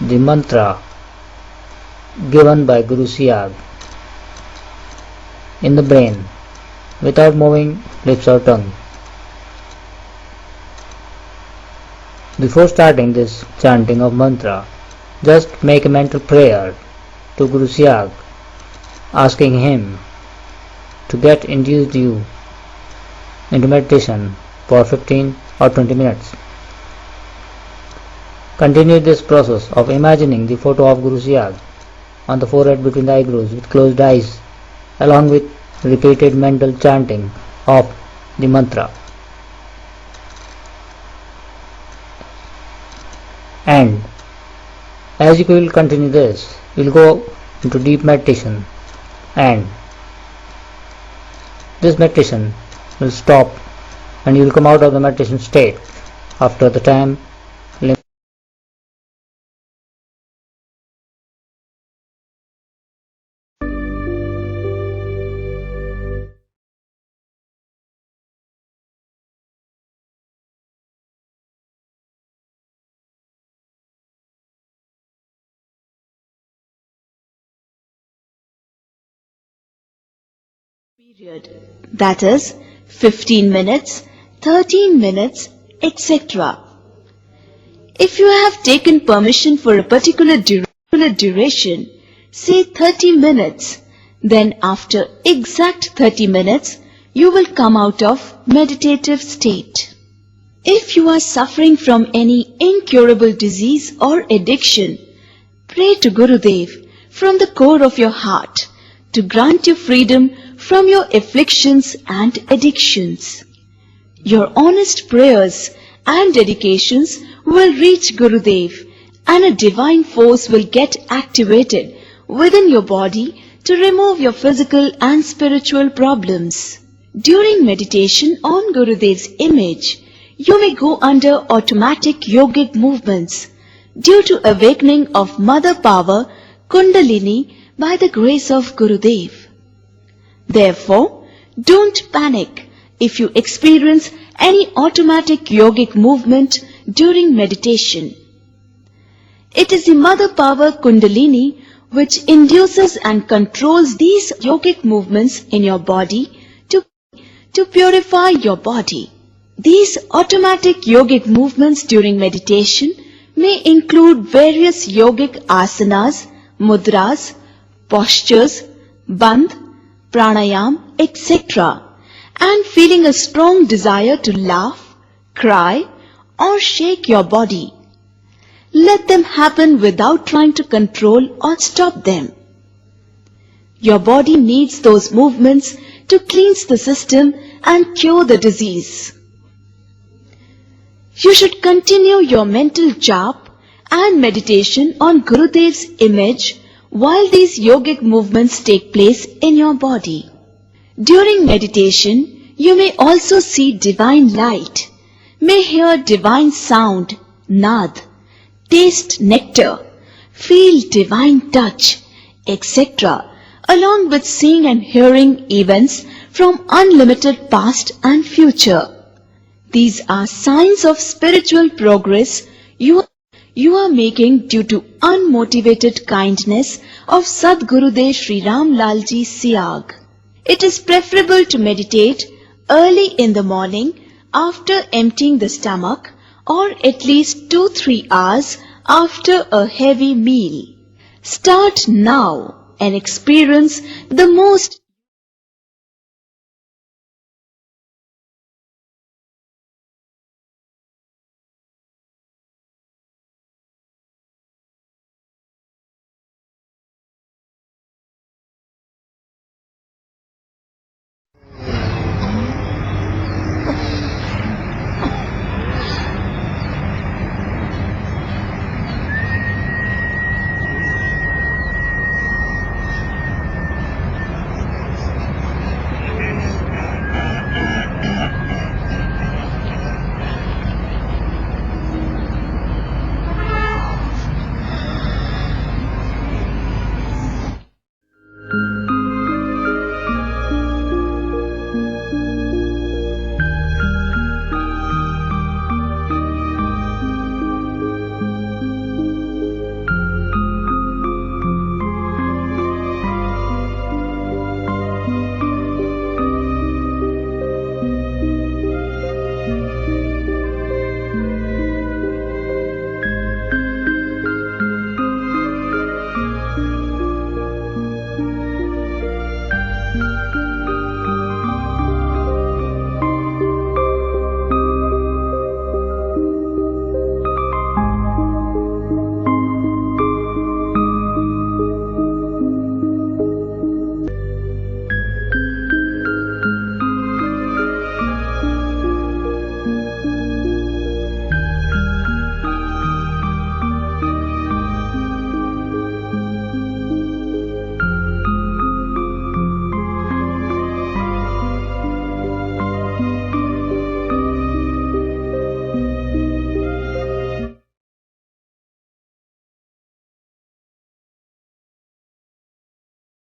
the mantra given by Guru Siag in the brain without moving lips or tongue. Before starting this chanting of mantra, just make a mental prayer to Guru Siag, asking him to get induced you into meditation for 15 or 20 minutes. Continue this process of imagining the photo of Guru Siag on the forehead between the eyebrows with closed eyes, along with repeated mental chanting of the mantra. And as you will continue this, you will go into deep meditation, and this meditation will stop and you will come out of the meditation state after the time limit. Period. That is 15 minutes, 13 minutes, etc. If you have taken permission for a particular duration, say 30 minutes, then after exact 30 minutes, you will come out of meditative state. If you are suffering from any incurable disease or addiction, pray to Gurudev from the core of your heart to grant you freedom from your afflictions and addictions. Your honest prayers and dedications will reach Gurudev, and a divine force will get activated within your body to remove your physical and spiritual problems. During meditation on Gurudev's image, you may go under automatic yogic movements due to awakening of Mother Power Kundalini by the grace of Gurudev. Therefore, don't panic if you experience any automatic yogic movement during meditation. It is the Mother Power Kundalini which induces and controls these yogic movements in your body to purify your body. These automatic yogic movements during meditation may include various yogic asanas, mudras, postures, bandh, pranayam, etc. and feeling a strong desire to laugh, cry or shake your body. Let them happen without trying to control or stop them. Your body needs those movements to cleanse the system and cure the disease. You should continue your mental jap and meditation on Gurudev's image while these yogic movements take place in your body. During meditation, you may also see divine light, may hear divine sound, nad, taste nectar, feel divine touch, etc., along with seeing and hearing events from unlimited past and future. These are signs of spiritual progress you are making due to unmotivated kindness of Sadgurudev Sri Ram Lal Ji Siag. It is preferable to meditate early in the morning after emptying the stomach, or at least 2-3 hours after a heavy meal. Start now and experience the most